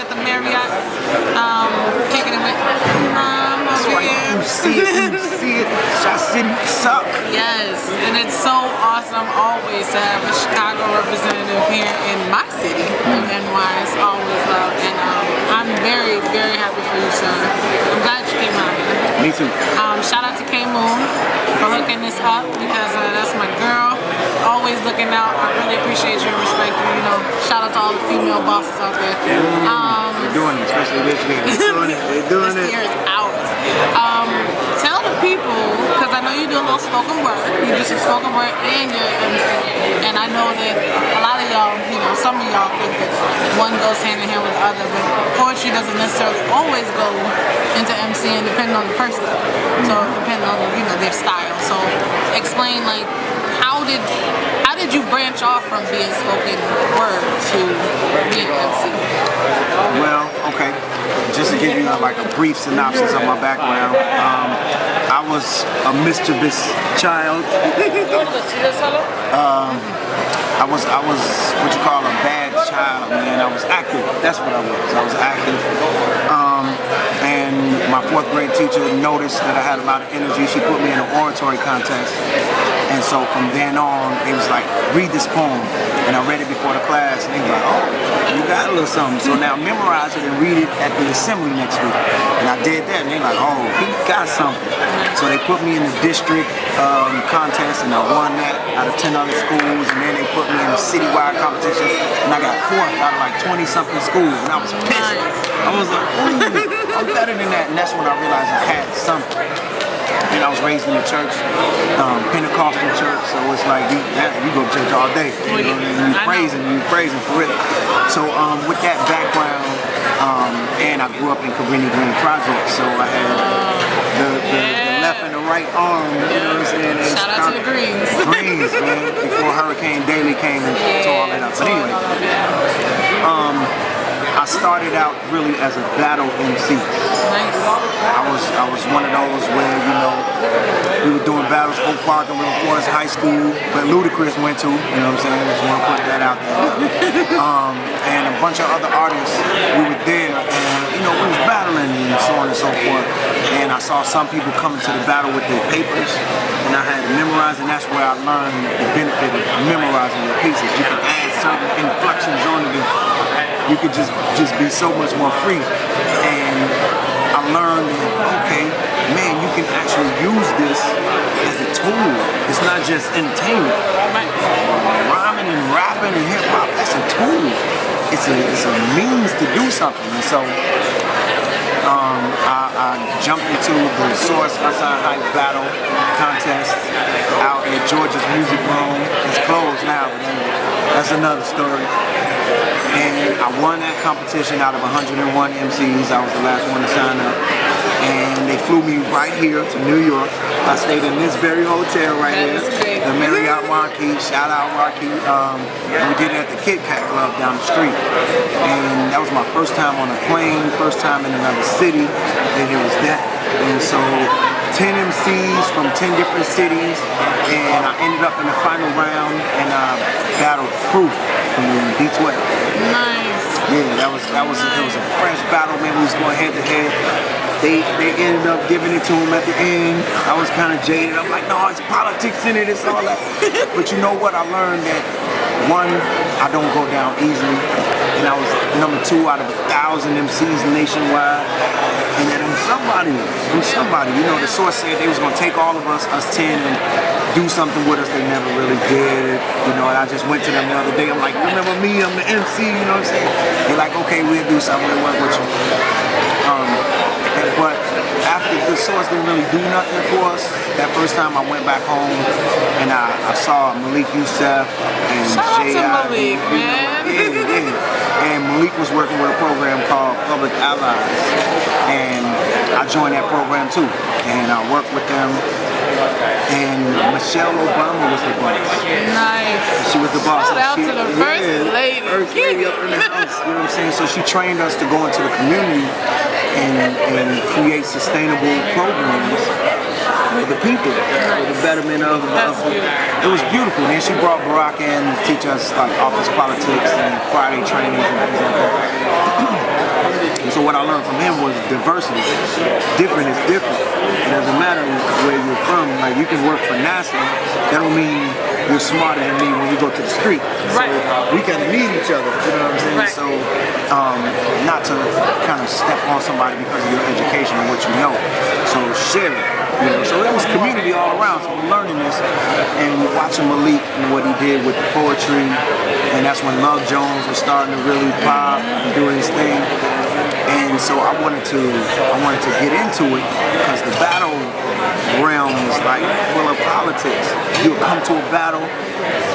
at the Marriott, kicking it with Phenom over here. You see it, Shot City suck. Yes, and it's so awesome always to have a Chicago representative here in my city of NY. It's always love, and I'm very, very happy for you, sir. I'm glad you came out here. Me too. Shout out to K Moon for hooking this up, because that's my girl. Always looking out. I really appreciate you and respect you. You know, shout out to all the female bosses out there. They're doing it, especially this year. They're doing it. They're doing this it. year is ours. Tell the people, because I know you do a little spoken word. You do some spoken word and you're MC. And I know that a lot of y'all, you know, some of y'all think that one goes hand in hand with the other, but poetry doesn't necessarily always go into MCing depending on the person. So depending on, you know, their style. So explain, like, how did you branch off from being spoken word to being MC? Well, okay. Just to give you like a brief synopsis of my background, I was a mischievous child. I was what you call a bad child, man. I was active. That's what I was. I was active. And my 4th grade teacher noticed that I had a lot of energy. She put me in an oratory contest. And so from then on, they was like, read this poem. And I read it before the class, and they were like, oh, you got a little something. So now memorize it and read it at the assembly next week. And I did that, and they like, oh, he got something. So they put me in the district contest, and I won that out of 10 other schools. And then they put me in a citywide competition, and I got 4th out of like 20-something schools. And I was pissed. I was like, ooh, I'm better than that. And that's when I realized I had something. And I was raised in the church, Pentecostal church, so it's like you go to church all day. You know, and you praising for real. So with that background, and I grew up in Cabrini Green Project, so I had the left and the right arm. You know what I'm saying? And shout out to the Greens. Greens, man. Before Hurricane Daly came and tore all that up. But anyway. I started out really as a battle MC. Nice. I was one of those where, you know, we were doing battles, Oak Park and River Forest High School, but Ludacris went to, you know what I'm saying? I just want to put that out there. And a bunch of other artists, we were there, and, you know, we was battling and so on and so forth. And I saw some people coming to the battle with their papers, and I had to memorize, and that's where I learned the benefit of memorizing your pieces. You can add certain inflections on it, and you could just be so much more free. And I learned that, okay, man, you can actually use this as a tool. It's not just entertainment. Rhyming and rapping and hip hop, that's a tool. It's a means to do something. And so I jumped into the Source Outside Hype Battle contest out at Georgia's Music Room. It's closed now, but anyway, that's another story. And I won that competition out of 101 MCs. I was the last one to sign up. And they flew me right here to New York. I stayed in this very hotel right here, the Marriott Marquis. Shout out Marquis. And we did it at the Kit Kat Club down the street. And that was my first time on a plane, first time in another city. And it was that. And so 10 MCs from 10 different cities. And I ended up in the final round and battled Proof from D12. Nice. Yeah, it was a fresh battle, man. We was going head to head. They ended up giving it to him at the end. I was kind of jaded. I'm like, no, it's politics in it, it's all that. But you know what? I learned that, one, I don't go down easily. And I was number 2 out of 1,000 MCs nationwide. And that I'm somebody. You know, the Source said they was gonna take all of us 10, and do something with us they never really did. You know, and I just went to them the other day. I'm like, remember me? I'm the MC. You know what I'm saying? They're like, okay, we'll do something. We'll work with you. But after the Source didn't really do nothing for us, that first time I went back home and I saw Malik Youssef and Shout out to J.I. Malik, man. Yeah. And Malik was working with a program called Public Allies. And I joined that program too. And I worked with them. And Michelle Obama was the boss. Nice. She was the boss. Shout out to the first lady. First lady up in the house. You know what I'm saying? So she trained us to go into the community and create sustainable programs for the people, for the betterment of it was beautiful. Then she brought Barack in to teach us like office politics and Friday trainings and things like that. what I learned from him was diversity. Different is different. It doesn't matter where you're from. Like, you can work for NASA. That don't mean you're smarter than me when we go to the street. Right. So we gotta need each other. You know what I'm saying? Right. So not to kind of step on somebody because of your education and what you know. So share it. You know, so it was community all around. So we're learning this and watching Malik and what he did with the poetry, and that's when Love Jones was starting to really pop and do his thing. And so I wanted to get into it because the battle realm is like full of politics. You'll come to a battle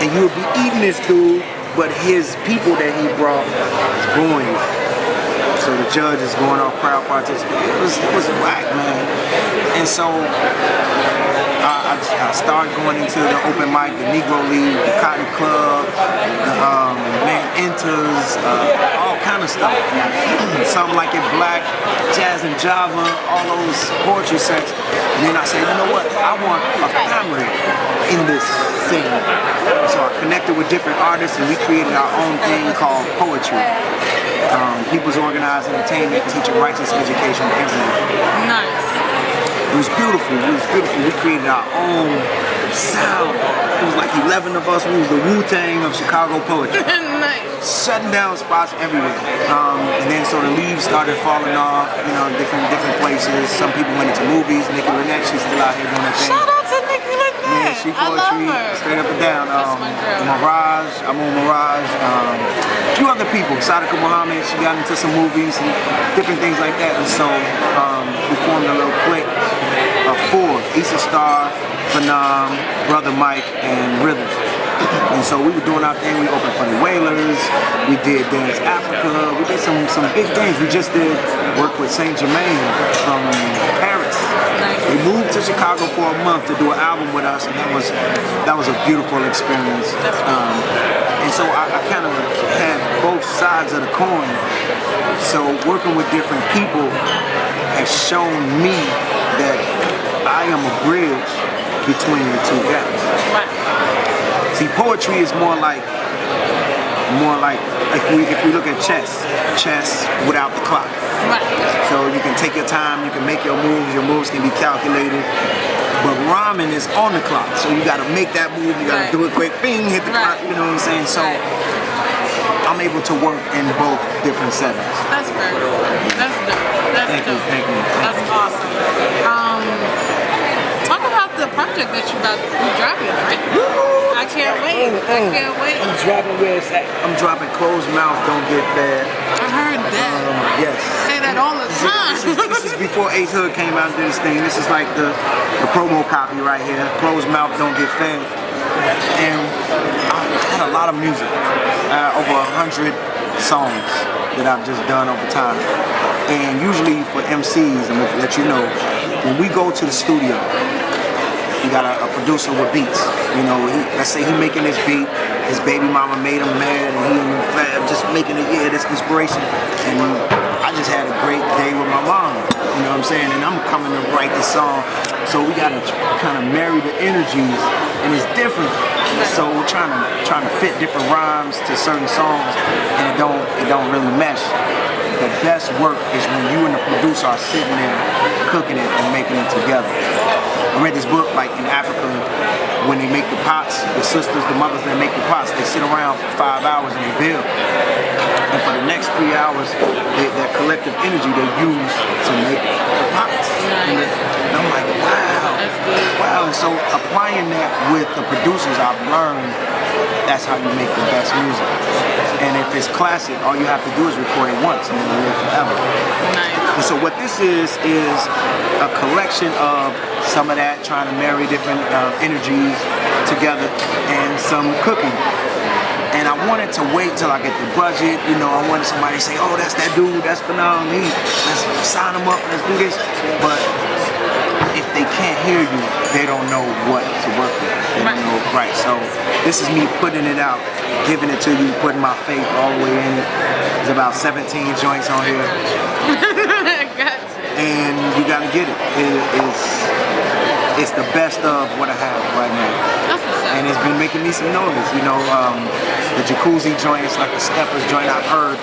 and you'll be eating this dude, but his people that he brought is booing you. So the judge is going off crowd participation. It was whack, man. And so I started going into the open mic, the Negro League, the Cotton Club, the Man Enters, all kind of stuff. Something Like It Black, Jazz and Java, all those poetry sets. And then I said, you know what? I want a family in this scene. So I connected with different artists and we created our own thing called poetry. People's Organized Entertainment, teaching righteous education everywhere. Nice. It was beautiful. It was beautiful. We created our own sound. It was like 11 of us. We was the Wu-Tang of Chicago poetry. Nice. Shutting down spots everywhere. And then so the leaves started falling off, you know, different places. Some people went into movies. Nicki Minaj, she's still out here doing her thing. Shout out to Nicki Minaj. Yeah, she poetry, straight up and down. That's my girl. Mirage, I'm on Mirage. A few other people. Sadaka Muhammad, she got into some movies and different things like that. And so we formed a little clique of 4: Issa Star, Phenom, Brother Mike, and Rhythm. And so we were doing our thing. We opened for the Wailers. We did Dance Africa. We did some big things. We just did work with Saint Germain from Paris. They moved to Chicago for a month to do an album with us, and that was a beautiful experience. And so I kind of had both sides of the coin. So working with different people has shown me that I am a bridge between the two guys. See, poetry is more like if we look at chess without the clock. Right. So you can take your time, you can make your moves can be calculated. But rhyming is on the clock, so you gotta make that move, you gotta do it quick, bing, hit the clock, you know what I'm saying? So I'm able to work in both different settings. That's very cool. That's dope. That's dope. Thank you. That's awesome. Talk about the project that you're dropping, right? I can't wait. I can't wait. I'm dropping where it's at. I'm dropping Closed Mouth, Don't Get Fed. I heard that. Yes. Say that all the time. This is before Ace Hood came out and did his thing. This is like the promo copy right here. Closed Mouth, Don't Get Fed. And I had a lot of music. Over 100 songs that I've just done over time. And usually for MCs, and to let you know, when we go to the studio, you got a producer with beats. You know, let's say he making this beat, his baby mama made him mad, and he in the lab just making it, this inspiration. And I just had a great day with my mom, you know what I'm saying? And I'm coming to write this song, so we gotta kind of marry the energies, and it's different. So we're trying to fit different rhymes to certain songs, and it don't really mesh. The best work is when you and the producer are sitting there cooking it and making it together. I read this book, like in Africa, when they make the pots, the sisters, the mothers that make the pots, they sit around for 5 hours and they build. And for the next 3 hours, that collective energy they use to make the pots. And I'm like, wow. And so applying that with the producers, I've learned that's how you make the best music. And if it's classic, all you have to do is record it once and it'll live forever. Nice. And so what this is a collection of some of that, trying to marry different energies together, and some cooking. And I wanted to wait till I get the budget, you know, I wanted somebody to say, oh, that's that dude, that's Phenom, let's sign him up, let's do this. But if they can't hear you, they don't know what to work with. They don't know, right? So this is me putting it out, giving it to you, putting my faith all the way in it. There's about 17 joints on here. And you gotta get it. It's the best of what I have right now. And it's been making me some noise, you know. The jacuzzi joint, it's like the steppers joint I've heard.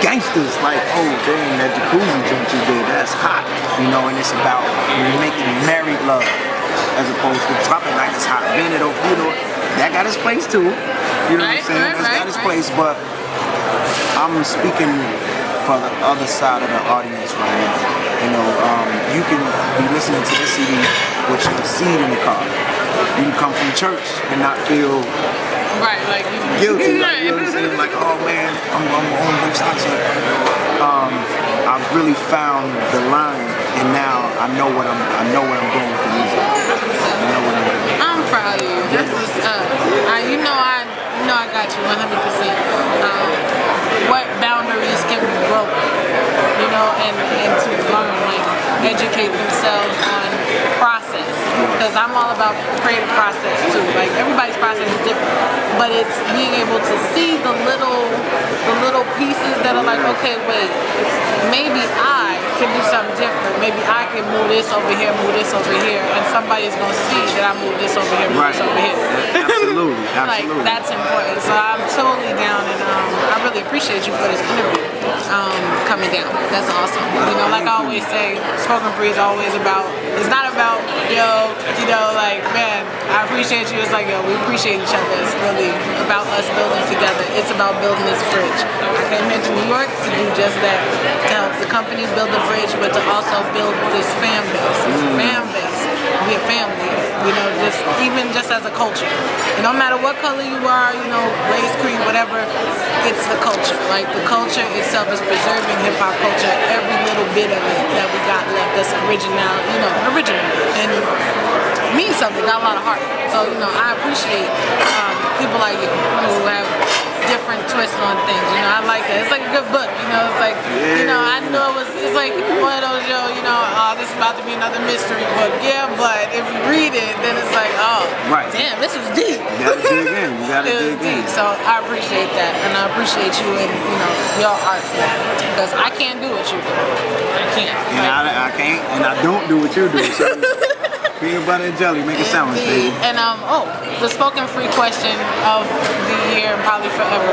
gangsters, like, oh dang, that jacuzzi joint you did, that's hot, you know, and it's about making married love as opposed to dropping like it's hot. Being it, you know, that got its place too, you know what I'm saying? That's got its place, but I'm speaking for the other side of the audience right now. You know, you can be listening to this CD with your seed in the car. You can come from church and not feel like guilty. Like, you know what I'm saying? Like, oh man, I'm on both sides. I've really found the line, and now I know what I'm doing with the music. I know what I'm doing. I'm proud of you. That's what's up. You know I got you 100%. What boundaries can be broken? You know, and to learn, like, educate themselves on process. Because I'm all about creative process too. Like, everybody's process is different, but it's being able to see the little pieces that are like, okay, wait, maybe I can do something different. Maybe I can move this over here, and somebody's gonna see that I move this over here, move this over here. Absolutely, Like, that's important. So I'm totally down, and I really appreciate you for this interview. Coming down. That's awesome. You know, like I always say, Spokenfree is always about, it's not about, yo, you know, like, man, I appreciate you. It's like, yo, we appreciate each other. It's really about us building together. It's about building this bridge. I came here to New York to do just that, to help the company build the bridge, but to also build this fan base. We're family, you know, even just as a culture. And no matter what color you are, you know, race, creed, whatever, it's the culture. Like, the culture itself is preserving hip-hop culture, every little bit of it that we got left that's original, and means something, got a lot of heart. So, you know, I appreciate people like you who have different twists on things. You know, I like that. It's like a good book. You know, it's like, you know, I know it's like one of those, you know, this is about to be another mystery book. Yeah, but if you read it, then it's like, oh, damn, this was deep. You gotta dig in. You gotta dig in. So I appreciate that, and I appreciate you and, you know, your art form, because I can't do what you do. I can't. And I can't, and I don't do what you do. So. Peanut butter and jelly, make a sandwich, baby. And the Spokenfree question of the year and probably forever.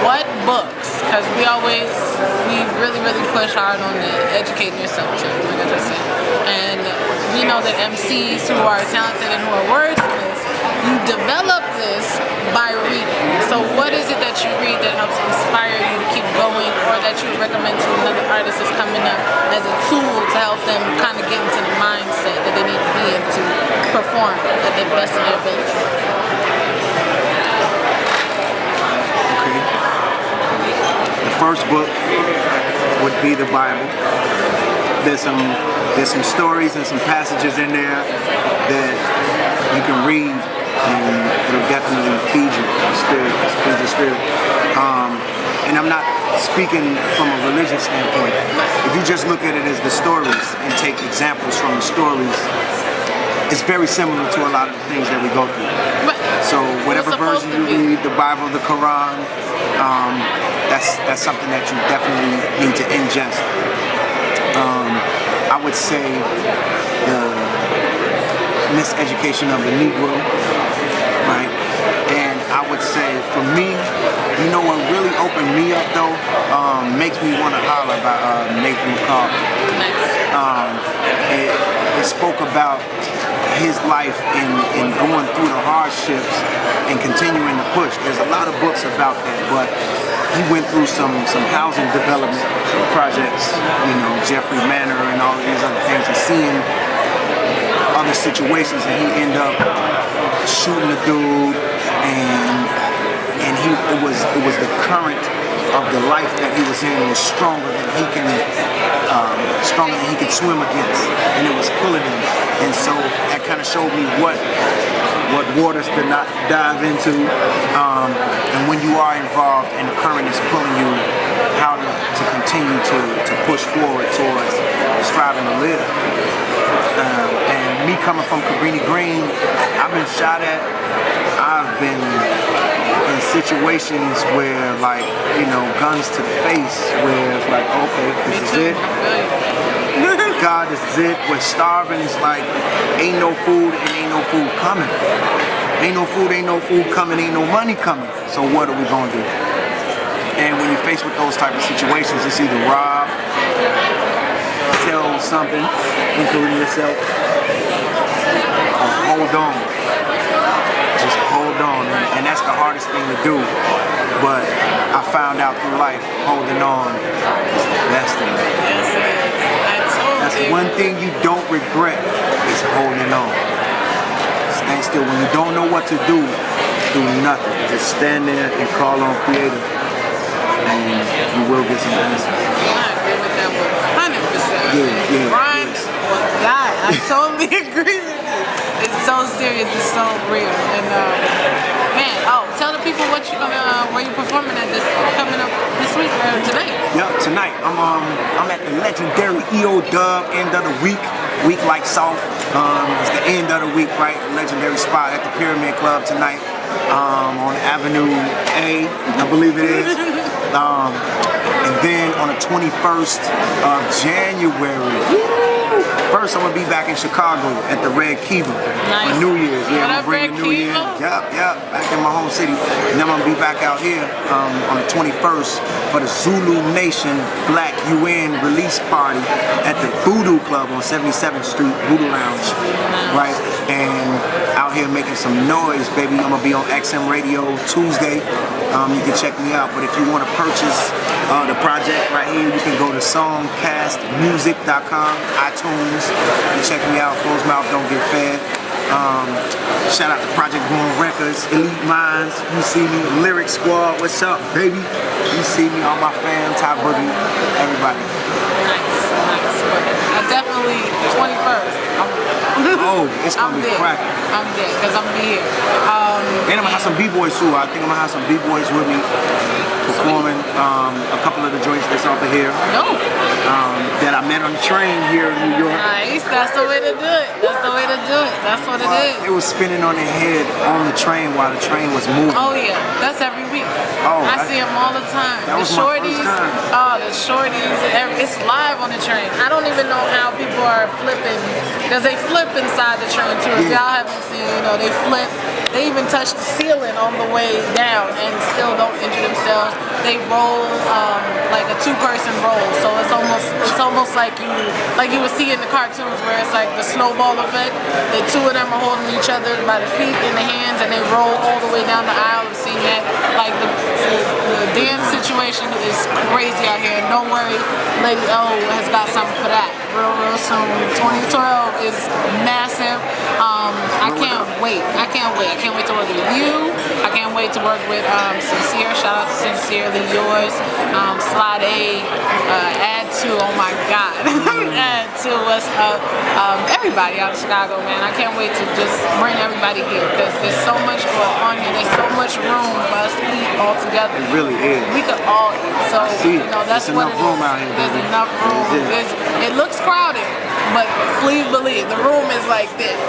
What books? Because we really push hard on the educating yourself too, like I just said. And we know that MCs who are talented and who are wordsmiths, you develop this by reading. So what is it that you read that helps inspire you to keep going, or that you would recommend to another artist that's coming up as a tool to help them kind of get into the mindset that they need to be in to perform at the best of their ability? Okay. The first book would be the Bible. There's some stories and some passages in there that you can read, and it'll definitely feed you feed your spirit. And I'm not speaking from a religious standpoint. If you just look at it as the stories and take examples from the stories, it's very similar to a lot of the things that we go through. So whatever version you read, the Bible, the Quran, that's something that you definitely need to ingest. I would say the miseducation of the Negro, right? And I would say for me, you know what really opened me up though, makes me want to holler about Nathan McCall. It spoke about his life in going through the hardships and continuing to push. There's a lot of books about that, but he went through some housing development projects, you know, Jeffrey Manor and all of these other things, and seeing other situations, and he ended up shooting a dude, and it was the current of the life that he was in was stronger than he can swim against, and it was pulling him. And so that kind of showed me what waters to not dive into, and when you are involved and the current is pulling you, how to continue to push forward towards striving to live. And me coming from Cabrini Green, I've been shot at. I've been in situations where, like, you know, guns to the face, where it's like, okay, this is it. God, this is it. We're starving. It's like, ain't no food and ain't no food coming. Ain't no food coming, ain't no money coming. So what are we gonna do? And when you're faced with those type of situations, it's either rob, sell something, including yourself, or hold on. Just hold on, and that's the hardest thing to do. But I found out through life, holding on is the best thing. That's one thing you don't regret, is holding on. Stand still. When you don't know what to do nothing. Just stand there and call on Creator, and you will get some answers. I agree with that 100%. Yeah. Grind or die. I totally agree with you. It's so serious. It's so real. And man, tell the people what you're gonna, where you're performing at this coming up this week or tonight. Yep, tonight I'm at the legendary EO Dub end of the week like South. It's the end of the week, right? Legendary spot at the Pyramid Club tonight. On Avenue A, I believe it is. And then on the 21st of January. First, I'm gonna be back in Chicago at the Red Kiva for New Year's. Yeah, I'm gonna bring the New Year. Yep, back in my home city. And then I'm gonna be back out here on the 21st for the Zulu Nation Black UN release party at the Voodoo Club on 77th Street, Voodoo Lounge, right? And out here making some noise, baby. I'm gonna be on XM Radio Tuesday. You can check me out. But if you want to purchase the project right here, you can go to songcastmusic.com, iTunes. And check me out. Closed mouth don't get fed. Shout out to Project Boom Records, Elite Minds. You see me, Lyric Squad. What's up, baby? You see me, all my fam, Top Boogie, everybody. Nice. Definitely 21st. It's gonna be cracking. I'm dead because I'm gonna be here. And I'm gonna have some B-boys too. I think I'm gonna have some B-boys with me performing a couple of the joints that's over here. That I met on the train here in New York. Nice, that's the way to do it. That's what it is. It was spinning on their head on the train while the train was moving. Oh yeah, that's every week. I see them all the time. That was my first time. The shorties, it's live on the train. I don't even know how people are flipping, because they flip inside the train too. If y'all haven't seen, they flip. They even touch the ceiling on the way down and still don't injure themselves. They roll like a two-person roll, so it's almost like you would see in the cartoons where it's like the snowball effect. The two of them are holding each other by the feet and the hands, and they roll all the way down the aisle. I've seen that. Like the dance situation is crazy out here. And don't worry, Lady O has got something for that real soon. 2012 is massive. I can't wait. I can't wait to work with you. I can't wait to work with Sincere. Shout out to Sincerely Yours. Slide A, Add To, oh my God. Add To, what's up? Everybody out of Chicago, man. I can't wait to just bring everybody here because there's so much going on here. There's so much room for us to eat all together. It really is. We could all eat. So, that's what it is. There's enough room. It looks crowded, but please believe the room is like this.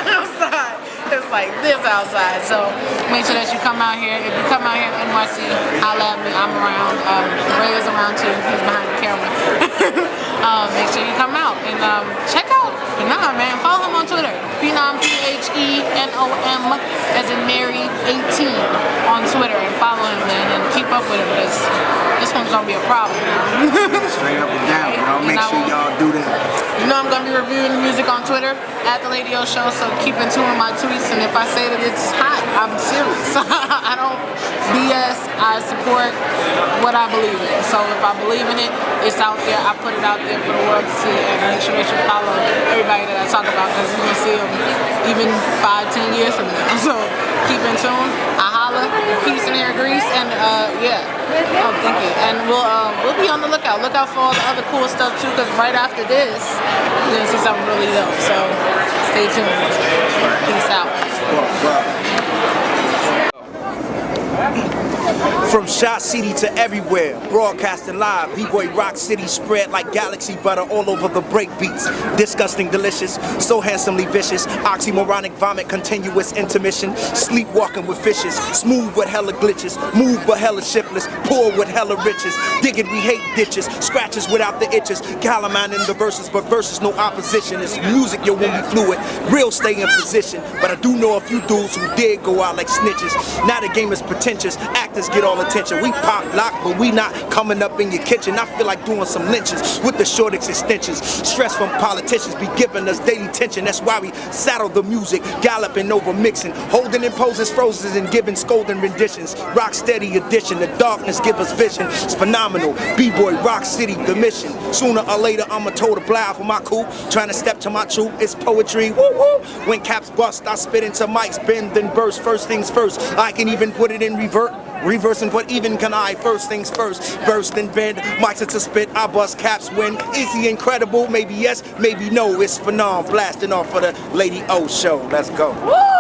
Outside. It's like this outside. So make sure that you come out here. If you come out here in NYC, holla at me. I'm around. Ray is around too. He's behind the camera. Make sure you come out and check out Phenom, man. Follow him on Twitter. Phenom, Phenom, as in Mary 18 on Twitter, and follow him, man, and keep up with him because this one's gonna be a problem. Straight up and down, y'all. Make sure y'all do that. You know I'm gonna be reviewing music on Twitter at The Lady O Show, so keep in tune with my tweets. And if I say that it's hot, I'm serious. I don't BS. I support what I believe in. So if I believe in it, it's out there. I put it out there for the world to see, and make sure that you follow everybody that I talk about because you're gonna see them even 5-10 years from now. So keep in tune. I holla, peace and air grease, and thank you. And we'll be on the lookout. Look out for all the other cool stuff too, because right after this, you're gonna see something really dope. So stay tuned. Peace out. From Shot City to everywhere, broadcasting live, B-Boy Rock City spread like galaxy butter all over the break beats. Disgusting delicious, so handsomely vicious, oxymoronic vomit, continuous intermission, sleepwalking with fishes, smooth with hella glitches, move but hella shiftless, poor with hella riches, digging we hate ditches, scratches without the itches, Calamine in the verses, but verses no opposition, it's music yo when we fluid, real stay in position, but I do know a few dudes who did go out like snitches, now the game is pretentious, act actors get all attention. We pop lock, but we not coming up in your kitchen. I feel like doing some lynches with the short extensions. Stress from politicians be giving us daily tension. That's why we saddle the music, galloping over mixing, holding in poses frozen and giving scolding renditions. Rock steady edition, the darkness give us vision. It's phenomenal. B-boy, Rock City, the mission. Sooner or later, I'ma toe the blow for my cool. Trying to step to my truth, it's poetry. Woo woo. When caps bust, I spit into mics, bend then burst. First things first, I can even put it in reversing, but even can I? First things first, burst and bend, mics into spit, I bust caps when. Is he incredible? Maybe yes, maybe no. It's Phenom blasting off for the Lady O show. Let's go. Woo!